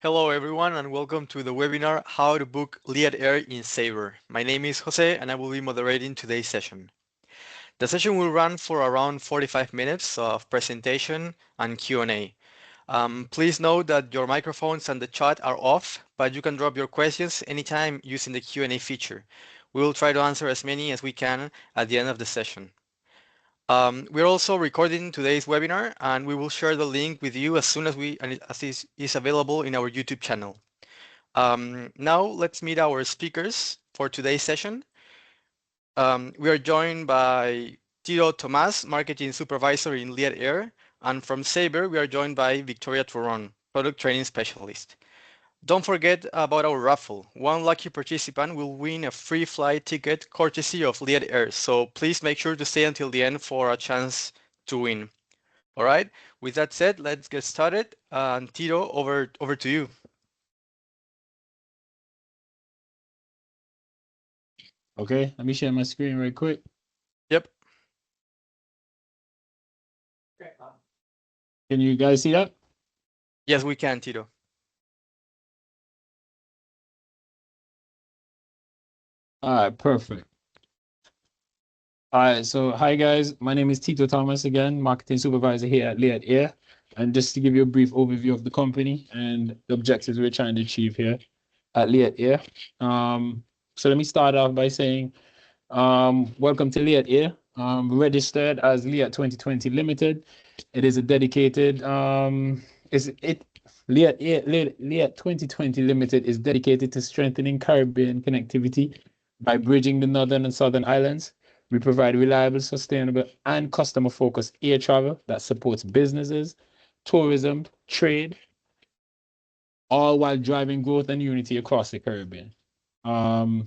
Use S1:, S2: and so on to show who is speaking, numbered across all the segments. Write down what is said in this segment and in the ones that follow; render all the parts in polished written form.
S1: Hello everyone and welcome to the webinar How to Book LIAT Air in Sabre. My name is Jose and I will be moderating today's session. The session will run for around 45 minutes of presentation and Q&A. Please note that your microphones and the chat are off, but you can drop your questions anytime using the Q&A feature. We will try to answer as many as we can at the end of the session. We're also recording today's webinar and we will share the link with you as soon as it is available in our YouTube channel. Now let's meet our speakers for today's session. We are joined by Tito Tomas, Marketing Supervisor in LIAT Air, and from Sabre we are joined by Victoria Turon, Product Training Specialist. Don't forget about our raffle. One lucky participant will win a free flight ticket courtesy of LIAT Air, so please make sure to stay until the end for a chance to win. All right, with that said, let's get started. Tito, over to you.
S2: Okay, let me share my screen real quick.
S1: Yep.
S2: Can you guys see that?
S1: Yes, we can, Tito.
S2: All right, perfect. All right, so hi guys, my name is Tito Thomas again, Marketing Supervisor here at LIAT Air. And just to give you a brief overview of the company and the objectives we're trying to achieve here at LIAT Air. So let me start off by saying, welcome to LIAT Air. Registered as LIAT 2020 Limited. It is a dedicated, LIAT 2020 Limited is dedicated to strengthening Caribbean connectivity by bridging the northern and southern islands. We provide reliable, sustainable, and customer-focused air travel that supports businesses, tourism, trade, all while driving growth and unity across the Caribbean. So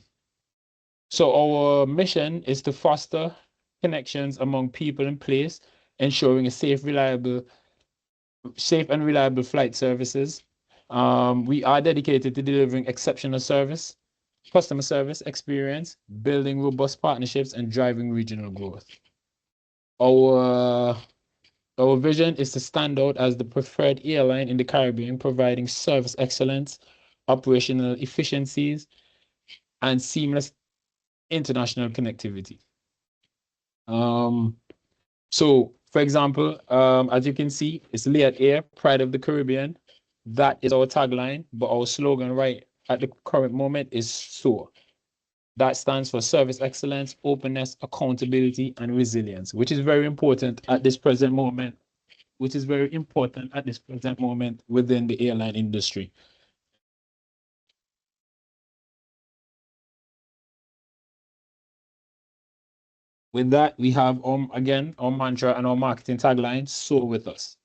S2: our mission is to foster connections among people and place, ensuring a safe and reliable flight services. We are dedicated to delivering exceptional service, customer service experience, building robust partnerships, and driving regional growth. Our vision is to stand out as the preferred airline in the Caribbean, providing service excellence, operational efficiencies, and seamless international connectivity. So, for example, as you can see, it's LIAT Air, Pride of the Caribbean. That is our tagline, but our slogan right at the current moment is SOAR. That stands for service excellence, openness, accountability, and resilience, which is very important at this present moment, within the airline industry. With that, we have, again, our mantra and our marketing tagline, SOAR with us.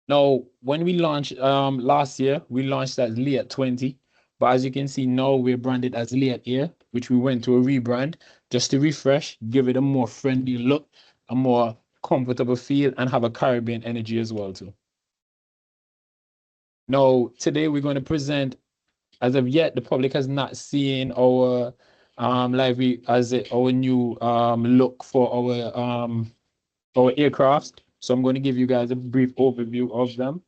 S2: Now, when we launched last year, we launched as LIAT 20, but as you can see now, we're branded as LIAT Air, which we went to a rebrand just to refresh, give it a more friendly look, a more comfortable feel, and have a Caribbean energy as well too. Now, today we're going to present, as of yet, the public has not seen our our new look for our aircrafts. So I'm going to give you guys a brief overview of them.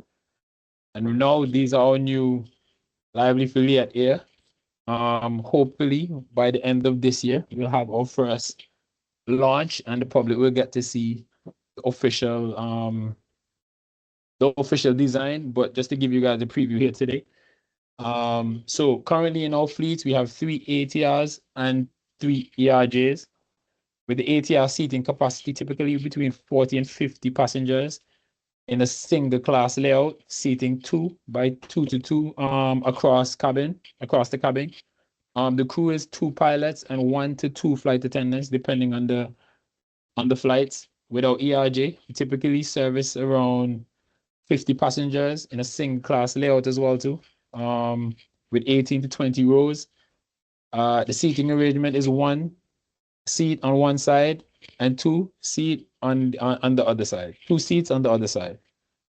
S2: And now these are our new Lively for LIAT Air. Hopefully by the end of this year, we'll have our first launch and the public will get to see the official design. But just to give you guys a preview here today. So currently in our fleet, we have 3 ATRs and 3 ERJs. With the ATR seating capacity typically between 40 and 50 passengers in a single class layout, seating 2 by 2 to 2 across the cabin. The crew is 2 pilots and 1 to 2 flight attendants, depending on the flights. With our ERJ, we typically service around 50 passengers in a single class layout as well too, with 18 to 20 rows. The seating arrangement is 1 seat on one side and 2 seats on the other side. 2 seats on the other side.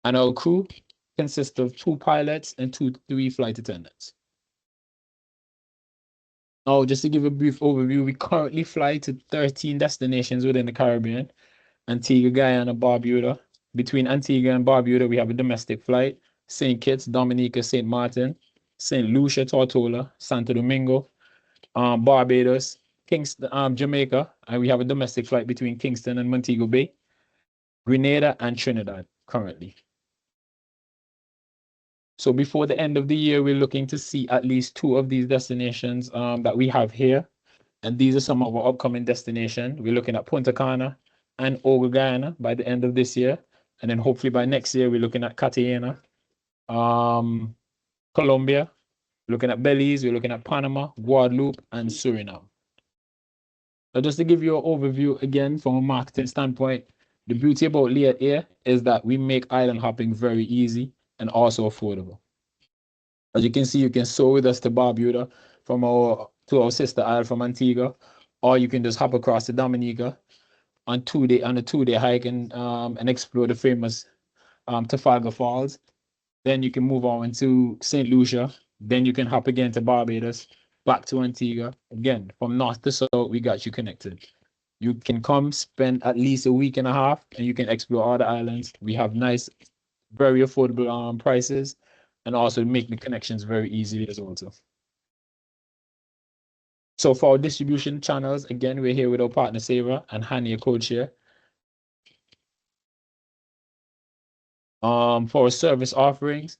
S2: And our crew consists of 2 pilots and 3 flight attendants. Now, just to give a brief overview, we currently fly to 13 destinations within the Caribbean, Antigua, Guyana, Barbuda. Between Antigua and Barbuda, we have a domestic flight. St. Kitts, Dominica, St. Martin, St. Lucia, Tortola, Santo Domingo, Barbados, Kingston, Jamaica, and we have a domestic flight between Kingston and Montego Bay, Grenada, and Trinidad currently. So before the end of the year, we're looking to see at least 2 of these destinations that we have here. And these are some of our upcoming destinations. We're looking at Punta Cana and Ogo, Guyana by the end of this year. And then hopefully by next year, we're looking at Cartagena, Colombia, we're looking at Belize, we're looking at Panama, Guadeloupe, and Suriname. So just to give you an overview again from a marketing standpoint, the beauty about LIAT Air is that we make island hopping very easy and also affordable. As you can see, you can soar with us to Barbuda to our sister isle from Antigua, or you can just hop across to Dominica on a 2-day hike and explore the famous Trafalgar Falls. Then you can move on to St. Lucia. Then you can hop again to Barbados, back to Antigua. Again, from north to south, we got you connected. You can come spend at least a week and a half, and you can explore all the islands. We have nice, very affordable prices, and also make the connections very easy as well too. So for our distribution channels, again, we're here with our partner Sabre and Hania Codeshare. For our service offerings,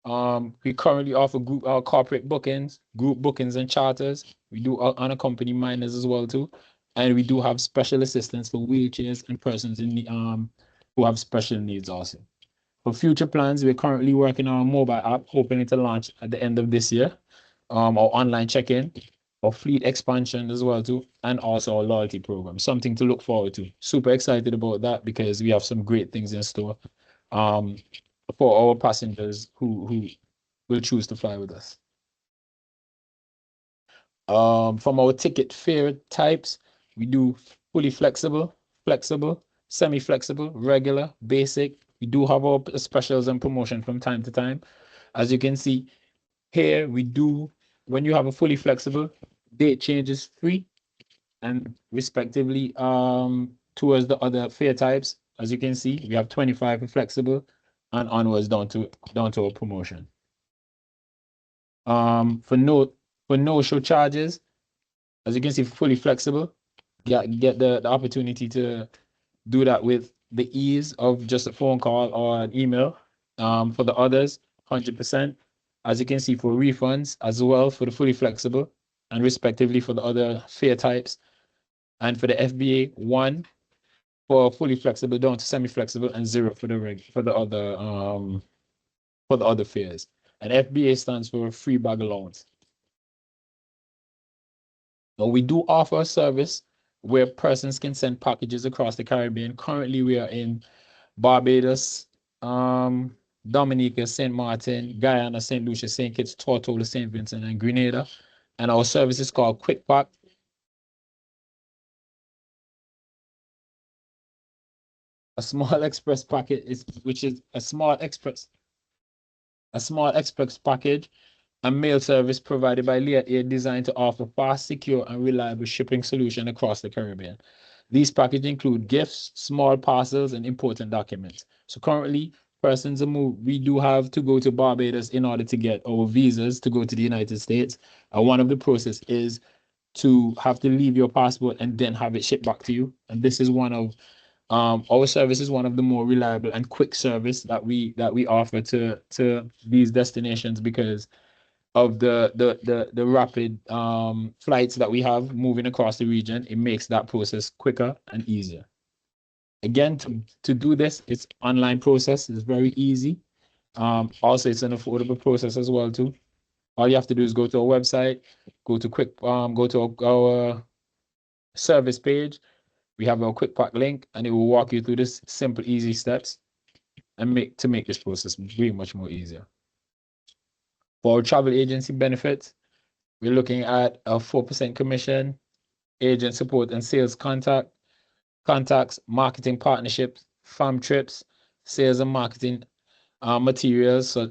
S2: we currently offer corporate bookings, group bookings, and charters. We do unaccompanied minors as well too, and we do have special assistance for wheelchairs and persons in the who have special needs also. For future plans, we're currently working on a mobile app, hoping to launch at the end of this year. Our online check-in, our fleet expansion as well too, and also our loyalty program. Something to look forward to. Super excited about that because we have some great things in store for our passengers who will choose to fly with us. From our ticket fare types, we do fully flexible, semi-flexible, regular, basic. We do have our specials and promotion from time to time. As you can see here, when you have a fully flexible, date change is free, and respectively towards the other fare types. As you can see, we have 25 for flexible and onwards down to a promotion. For no show charges, as you can see, fully flexible. Get the opportunity to do that with the ease of just a phone call or an email. For the others, 100%. As you can see, for refunds as well for the fully flexible, and respectively for the other fare types. And for the FBA, 1 for fully flexible down to semi-flexible, and 0 for the other fares. And FBA stands for free bag allowance. Now we do offer a service where persons can send packages across the Caribbean. Currently, we are in Barbados, Dominica, St. Martin, Guyana, St. Lucia, St. Kitts, Tortola, St. Vincent, and Grenada. And our service is called Quick Pack. A small express packet which is a small express package, a mail service provided by LIAT Air designed to offer fast, secure, and reliable shipping solution across the Caribbean. These packages include gifts, small parcels, and important documents. So currently, persons we do have to go to Barbados in order to get our visas to go to the United States. And one of the process is to have to leave your passport and then have it shipped back to you. And this is one of our service is one of the more reliable and quick service that we offer to these destinations because of the rapid flights that we have moving across the region. It makes that process quicker and easier. Again, to do this, it's online process. It's very easy. Also, it's an affordable process as well too. All you have to do is go to our website, go to our service page. We have our Quick Pack link, and it will walk you through this simple, easy steps and make this process very much more easier. For our travel agency benefits, we're looking at a 4% commission, agent support and sales contacts, marketing partnerships, farm trips, sales and marketing materials. So,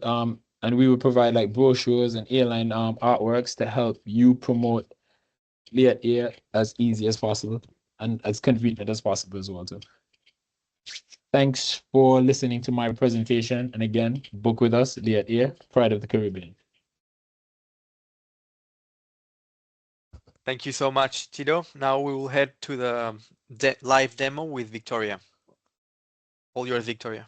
S2: and we will provide like brochures and airline artworks to help you promote LIAT Air as easy as possible and as convenient as possible as well too. Thanks for listening to my presentation. And again, book with us, LIAT Air, Pride of the Caribbean.
S1: Thank you so much, Tito. Now we will head to the live demo with Victoria. All yours, Victoria.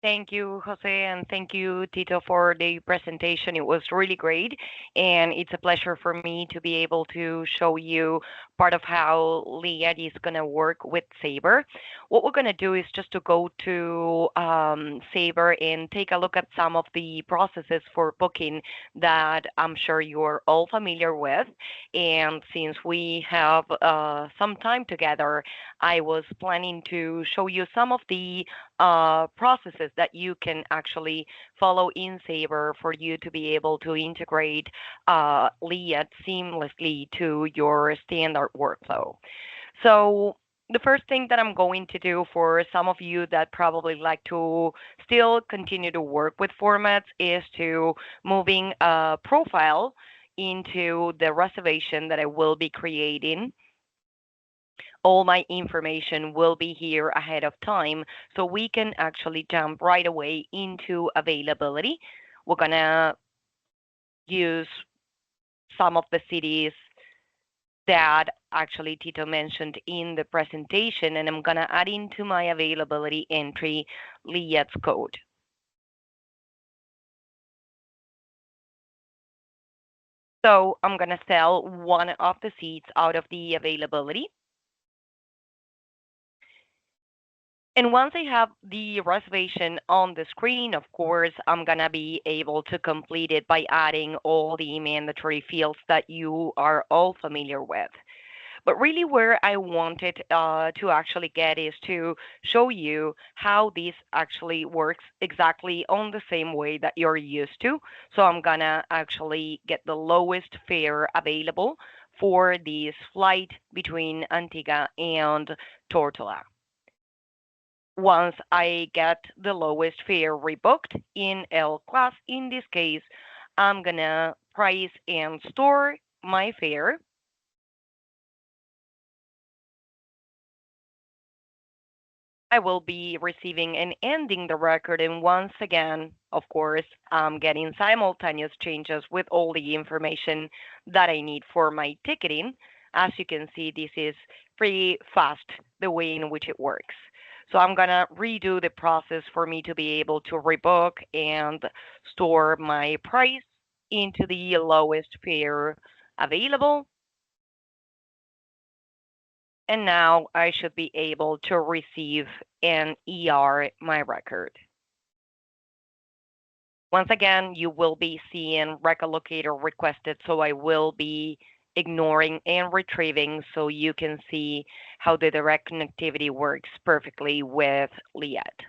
S3: Thank you, Jose, and thank you, Tito, for the presentation. It was really great, and it's a pleasure for me to be able to show you part of how LIAT is going to work with Sabre. What we're going to do is just to go to Sabre and take a look at some of the processes for booking that I'm sure you're all familiar with. And since we have some time together, I was planning to show you some of the processes that you can actually follow in Sabre for you to be able to integrate LIAT seamlessly to your standard workflow. So the first thing that I'm going to do for some of you that probably like to still continue to work with formats is to moving a profile into the reservation that I will be creating. All my information will be here ahead of time, so we can actually jump right away into availability. We're gonna use some of the cities that actually Tito mentioned in the presentation, and I'm gonna add into my availability entry LIAT's code. So I'm gonna sell one of the seats out of the availability. And once I have the reservation on the screen, of course, I'm going to be able to complete it by adding all the mandatory fields that you are all familiar with. But really, where I wanted to actually get is to show you how this actually works exactly on the same way that you're used to. So I'm going to actually get the lowest fare available for this flight between Antigua and Tortola. Once I get the lowest fare rebooked in L class, in this case, I'm gonna price and store my fare. I will be receiving and ending the record, and once again, of course, I'm getting simultaneous changes with all the information that I need for my ticketing. As you can see, this is pretty fast the way in which it works. So I'm gonna redo the process for me to be able to rebook and store my price into the lowest fare available. And now I should be able to receive and ER my record. Once again, you will be seeing recollocator requested, so I will be ignoring and retrieving so you can see how the direct connectivity works perfectly with LIAT.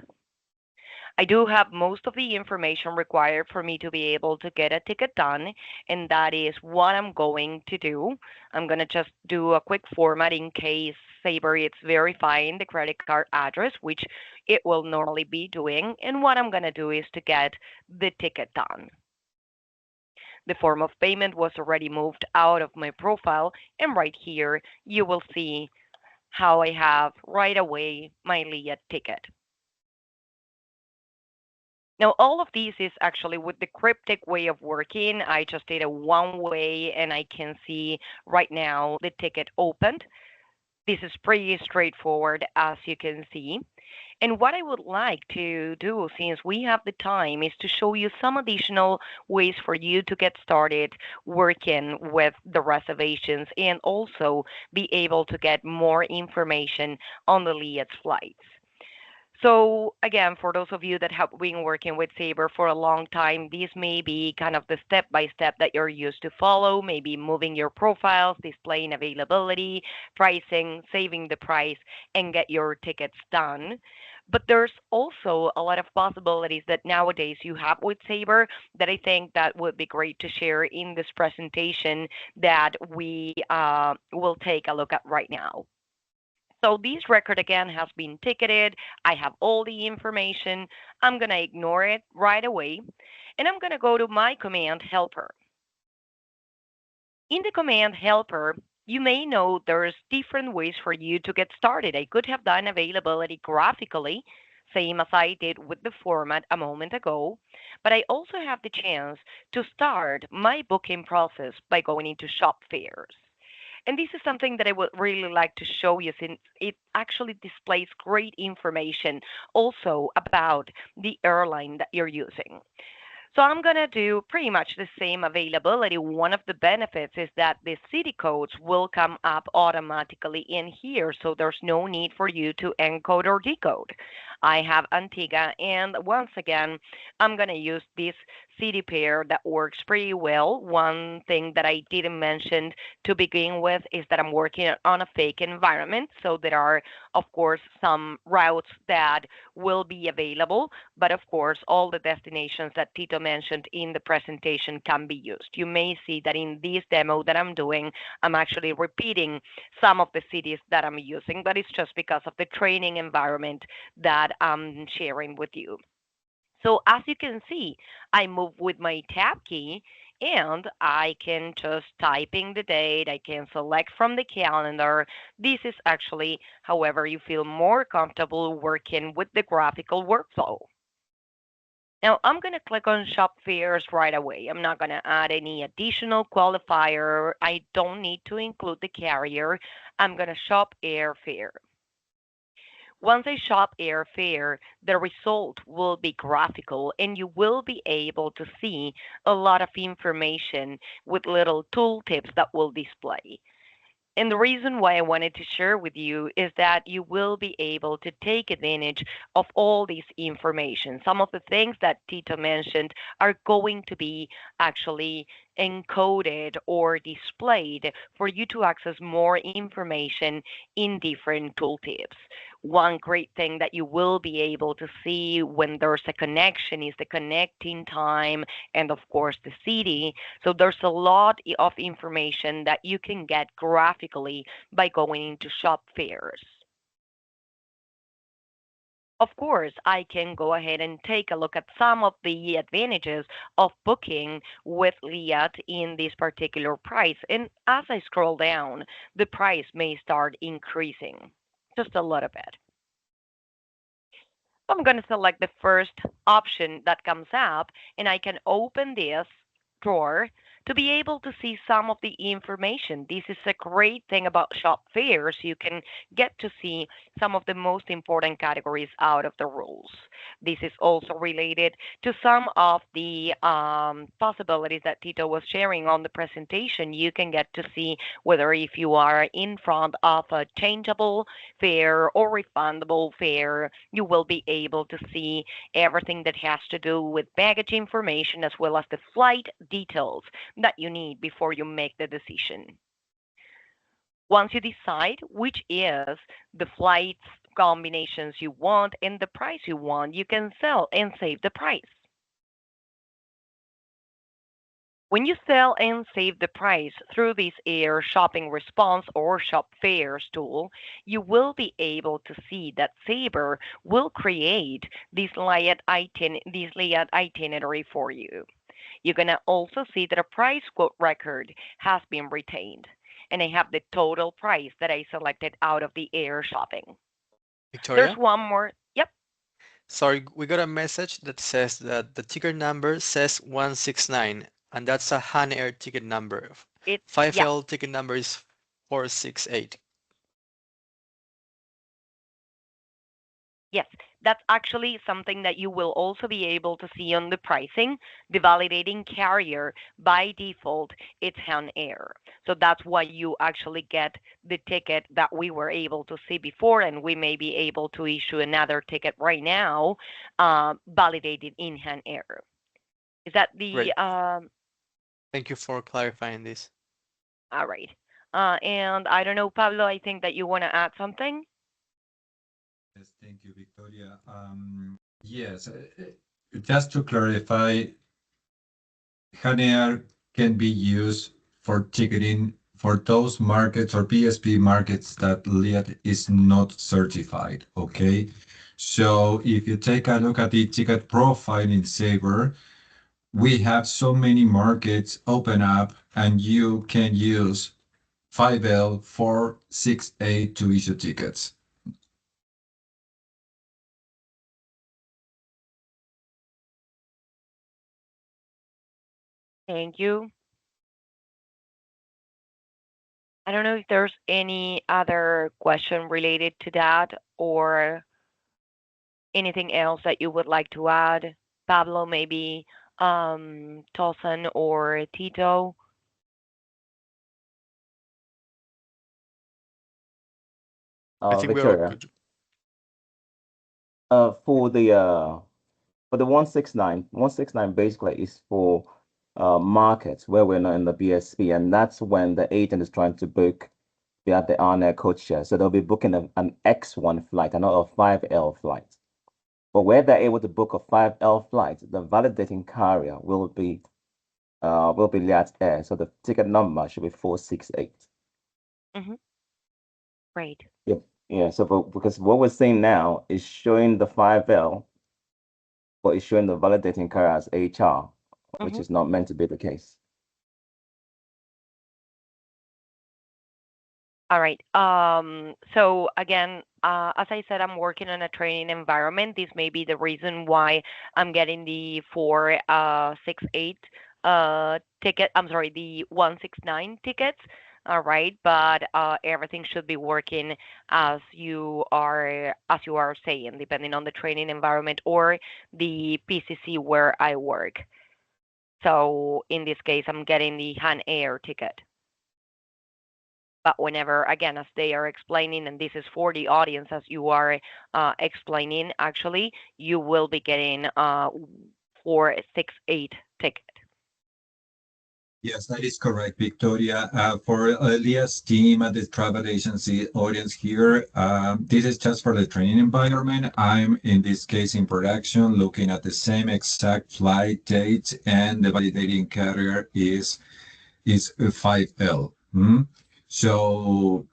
S3: I do have most of the information required for me to be able to get a ticket done, and that is what I'm going to do. I'm going to just do a quick format in case Sabre is verifying the credit card address, which it will normally be doing. And what I'm going to do is to get the ticket done. The form of payment was already moved out of my profile, and right here you will see how I have right away my LIAT ticket. Now, all of these is actually with the cryptic way of working. I just did it one way and I can see right now the ticket opened. This is pretty straightforward, as you can see. And what I would like to do, since we have the time, is to show you some additional ways for you to get started working with the reservations and also be able to get more information on the LIAT's flights. So again, for those of you that have been working with Sabre for a long time, this may be kind of the step-by-step that you're used to follow, maybe moving your profiles, displaying availability, pricing, saving the price, and get your tickets done. But there's also a lot of possibilities that nowadays you have with Sabre that I think that would be great to share in this presentation that we will take a look at right now. So this record again has been ticketed. I have all the information. I'm going to ignore it right away. And I'm going to go to my command helper. In the command helper, You may know there's different ways for you to get started. I could have done availability graphically, same as I did with the format a moment ago, but I also have the chance to start my booking process by going into shop fairs. And this is something that I would really like to show you since it actually displays great information also about the airline that you're using. So I'm going to do pretty much the same availability. One of the benefits is that the city codes will come up automatically in here, so there's no need for you to encode or decode. I have Antigua, and once again, I'm going to use this city pair that works pretty well. One thing that I didn't mention to begin with is that I'm working on a fake environment, so there are, of course, some routes that will be available, but of course, all the destinations that Tito mentioned in the presentation can be used. You may see that in this demo that I'm doing, I'm actually repeating some of the cities that I'm using, but it's just because of the training environment that I'm sharing with you. So as you can see, I move with my tab key and I can just type in the date. I can select from the calendar. This is actually however you feel more comfortable working with the graphical workflow. Now I'm going to click on shop fairs right away. I'm not going to add any additional qualifier. I don't need to include the carrier. I'm going to shop airfare. Once I shop airfare, the result will be graphical and you will be able to see a lot of information with little tooltips that will display. And the reason why I wanted to share with you is that you will be able to take advantage of all this information. Some of the things that Tito mentioned are going to be actually encoded or displayed for you to access more information in different tooltips. One great thing that you will be able to see when there's a connection is the connecting time and, of course, the city. So there's a lot of information that you can get graphically by going into shop fairs. Of course, I can go ahead and take a look at some of the advantages of booking with LIAT in this particular price. And as I scroll down, the price may start increasing just a little bit. I'm going to select the first option that comes up, and I can open this drawer to be able to see some of the information. This is a great thing about shop fairs. You can get to see some of the most important categories out of the rules. This is also related to some of the possibilities that Tito was sharing on the presentation. You can get to see whether if you are in front of a changeable fare or refundable fare, you will be able to see everything that has to do with baggage information as well as the flight details that you need before you make the decision. Once you decide which is the flight combinations you want and the price you want, you can sell and save the price. When you sell and save the price through this Air Shopping Response or Shop Fares tool, you will be able to see that Sabre will create this layout itinerary for you. You're going to also see that a price quote record has been retained. And I have the total price that I selected out of the Air Shopping. There's
S1: Victoria?
S3: one more. Yep.
S1: Sorry, we got a message that says that the ticket number says 169, and that's a Han Air ticket number.
S3: Yeah.
S1: 5L ticket number is 468.
S3: Yes, that's actually something that you will also be able to see on the pricing. The validating carrier by default, it's Han Air. So that's why you actually get the ticket that we were able to see before, and we may be able to issue another ticket right now, validated in Han Air. Is that the,
S1: Great. Thank you for clarifying this.
S3: all right. And I don't know, Pablo, I think that you want to add something?
S4: Yes, thank you, Victoria. Yes, just to clarify, Hanear can be used for ticketing for those markets or PSP markets that LIAT is not certified. Okay, so if you take a look at the ticket profile in Sabre, we have so many markets open up, and you can use 5L468 to issue tickets.
S3: Thank you. I don't know if there's any other question related to that or anything else that you would like to add. Pablo, maybe Tosan or Tito.
S1: I think we are
S5: Victoria,
S1: good.
S5: uh, for the uh, for the 169 basically is for markets where we're not in the BSP, and that's when the agent is trying to book the on-air code share. So they'll be booking an X1 flight and not a 5L flight. But where they're able to book a 5L flight, the validating carrier will be LIAT Air. So the ticket number should be 468.
S3: Mm-hmm. Great.
S5: Yeah, yeah. So because what we're seeing now is showing the 5L, but it's showing the validating carrier as HR, which
S3: Mm-hmm.
S5: is not meant to be the case.
S3: All right. So again, as I said, I'm working in a training environment. This may be the reason why I'm getting the 468 ticket. I'm sorry, the 169 tickets. All right, but everything should be working as you are saying, depending on the training environment or the PCC where I work. So in this case, I'm getting the Han Air ticket. But whenever, again, as they are explaining, and this is for the audience as you are explaining, actually, you will be getting 468 ticket.
S4: Yes, that is correct, Victoria. For Elias' team and the travel agency audience here, this is just for the training environment. I'm, in this case, in production, looking at the same exact flight date, and the validating carrier is 5L. So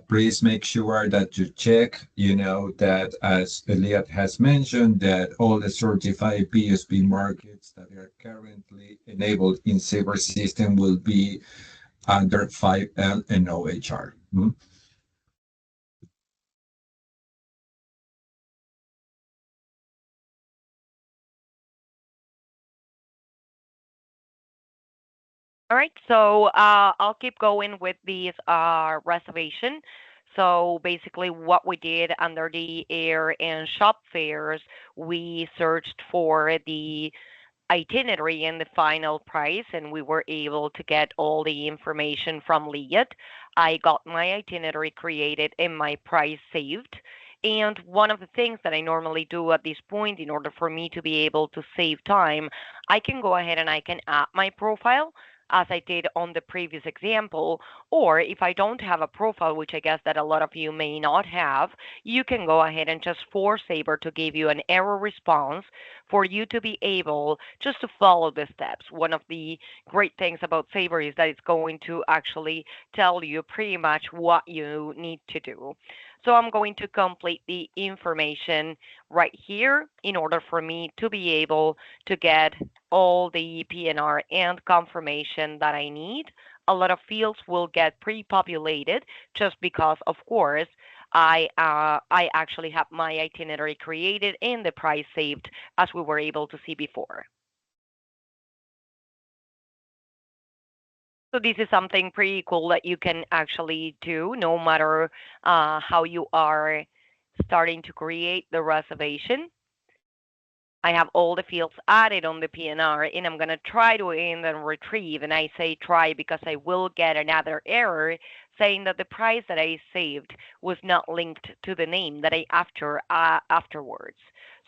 S4: please make sure that you check, that as Eliat has mentioned, that all the certified PSP markets that are currently enabled in Sabre system will be under 5L and no HR.
S3: All right, so I'll keep going with these reservation. So basically, what we did under the air and shop fares, we searched for the itinerary and the final price, and we were able to get all the information from LIAT. I got my itinerary created and my price saved. And one of the things that I normally do at this point, in order for me to be able to save time, I can go ahead and I can add my profile as I did on the previous example. Or if I don't have a profile, which I guess that a lot of you may not have, you can go ahead and just force Sabre to give you an error response for you to be able just to follow the steps. One of the great things about Sabre is that it's going to actually tell you pretty much what you need to do. So I'm going to complete the information right here in order for me to be able to get all the PNR and confirmation that I need. A lot of fields will get pre-populated just because, of course, I actually have my itinerary created and the price saved as we were able to see before. So this is something pretty cool that you can actually do no matter how you are starting to create the reservation. I have all the fields added on the PNR, and I'm going to try to end and retrieve. And I say try because I will get another error saying that the price that I saved was not linked to the name that I afterwards.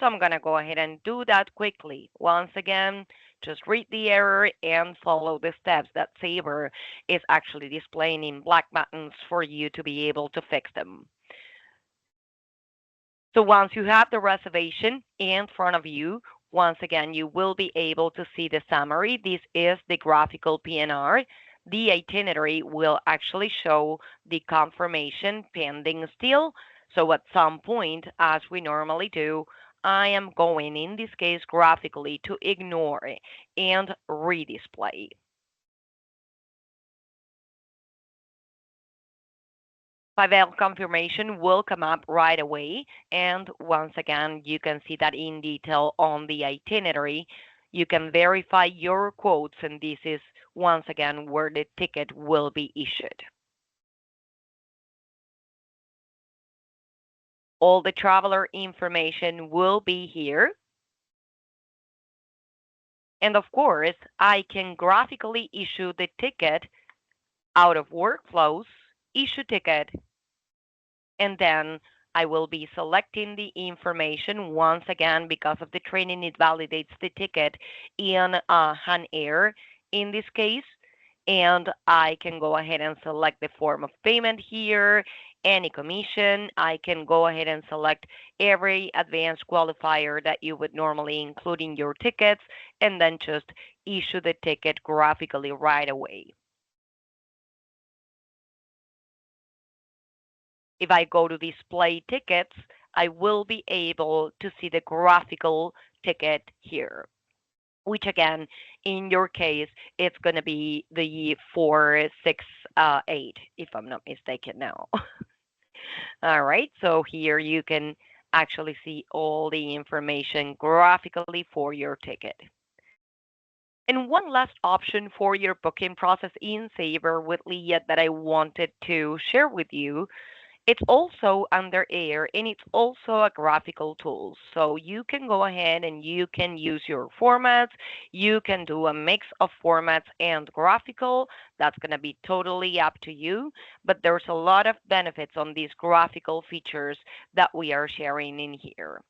S3: So I'm going to go ahead and do that quickly. Once again, just read the error and follow the steps that Sabre is actually displaying in black buttons for you to be able to fix them. So once you have the reservation in front of you, once again, you will be able to see the summary. This is the graphical PNR. The itinerary will actually show the confirmation pending still. So at some point, as we normally do, I am going, in this case, graphically to ignore and redisplay. 5L confirmation will come up right away. And once again, you can see that in detail on the itinerary. You can verify your quotes, and this is once again where the ticket will be issued. All the traveler information will be here. And of course, I can graphically issue the ticket out of workflows, issue ticket, and then I will be selecting the information once again because of the training. It validates the ticket in Han Air in this case, and I can go ahead and select the form of payment here, any commission. I can go ahead and select every advanced qualifier that you would normally include in your tickets, and then just issue the ticket graphically right away. If I go to display tickets, I will be able to see the graphical ticket here, which again, in your case, it's going to be the 468, if I'm not mistaken now. All right, so here you can actually see all the information graphically for your ticket. And one last option for your booking process in Sabre with LIAT that I wanted to share with you. It's also under Air, and it's also a graphical tool. So you can go ahead and you can use your formats. You can do a mix of formats and graphical. That's going to be totally up to you. But there's a lot of benefits on these graphical features that we are sharing in here.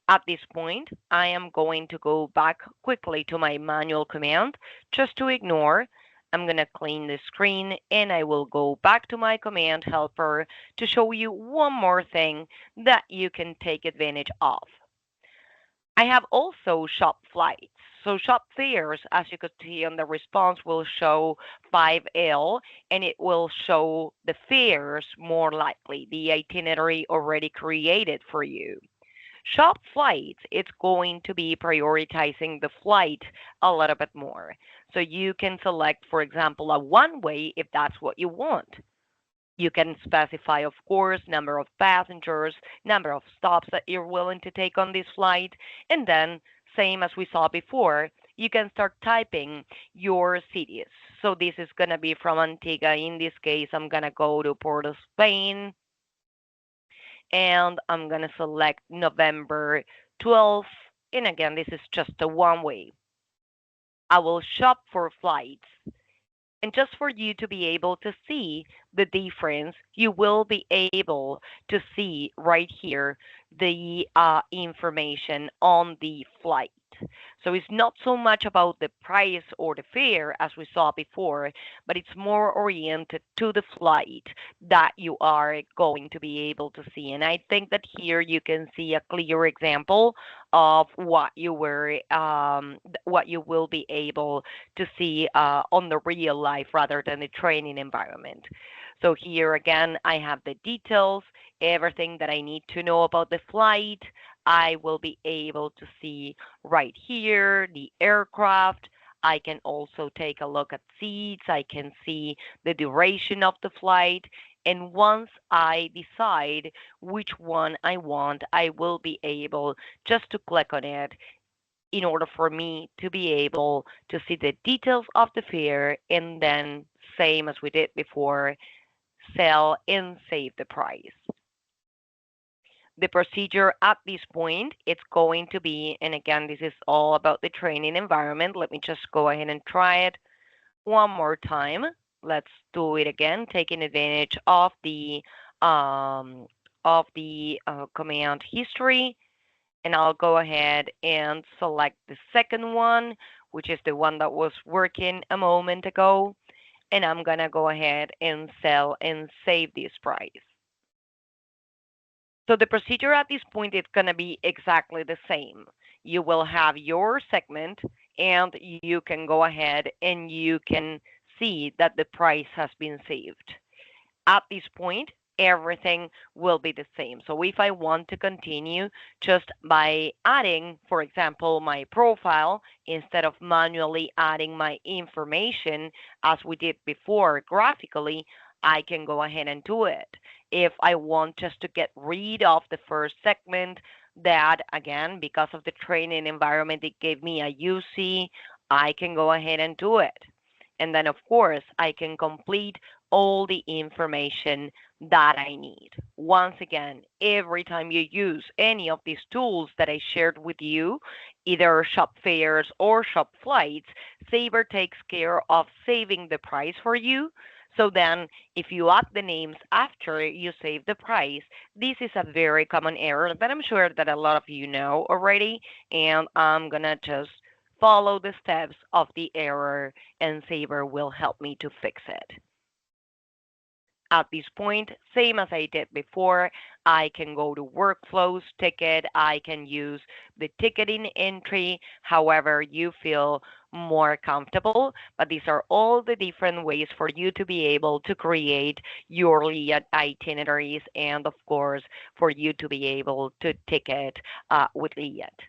S3: At this point, I am going to go back quickly to my manual command just to ignore. I'm going to clean the screen and I will go back to my command helper to show you one more thing that you can take advantage of. I have also shop flights. So shop fares, as you could see on the response, will show 5L and it will show the fares more likely, the itinerary already created for you. Shop flights, it's going to be prioritizing the flight a little bit more. So you can select, for example, a one-way if that's what you want. You can specify, of course, number of passengers, number of stops that you're willing to take on this flight, and then, same as we saw before, you can start typing your cities. So this is going to be from Antigua. In this case, I'm going to go to Port of Spain, and I'm going to select November 12th. And again, this is just a one way. I will shop for flights. And just for you to be able to see the difference, you will be able to see right here the information on the flight. So it's not so much about the price or the fare as we saw before, but it's more oriented to the flight that you are going to be able to see. And I think that here you can see a clear example of what you will be able to see on the real life rather than the training environment. So here again, I have the details, everything that I need to know about the flight. I will be able to see right here the aircraft. I can also take a look at seats. I can see the duration of the flight. And once I decide which one I want, I will be able just to click on it in order for me to be able to see the details of the fare, and then, same as we did before, sell and save the price. The procedure at this point, it's going to be, and again, this is all about the training environment. Let me just go ahead and try it one more time. Let's do it again, taking advantage of the command history. And I'll go ahead and select the second one, which is the one that was working a moment ago. And I'm going to go ahead and sell and save this price. So the procedure at this point is going to be exactly the same. You will have your segment and you can go ahead and you can see that the price has been saved. At this point, everything will be the same. So if I want to continue just by adding, for example, my profile, instead of manually adding my information as we did before graphically, I can go ahead and do it. If I want just to get rid of the first segment, that again, because of the training environment it gave me a UC, I can go ahead and do it. And then, of course, I can complete all the information that I need. Once again, every time you use any of these tools that I shared with you, either shop fares or shop flights, Sabre takes care of saving the price for you. So then, if you add the names after you save the price, this is a very common error that I'm sure that a lot of you know already, and I'm gonna just follow the steps of the error, and Sabre will help me to fix it. At this point, same as I did before, I can go to workflows, ticket, I can use the ticketing entry, however you feel more comfortable. But these are all the different ways for you to be able to create your LIAT itineraries and, of course, for you to be able to ticket with LIAT.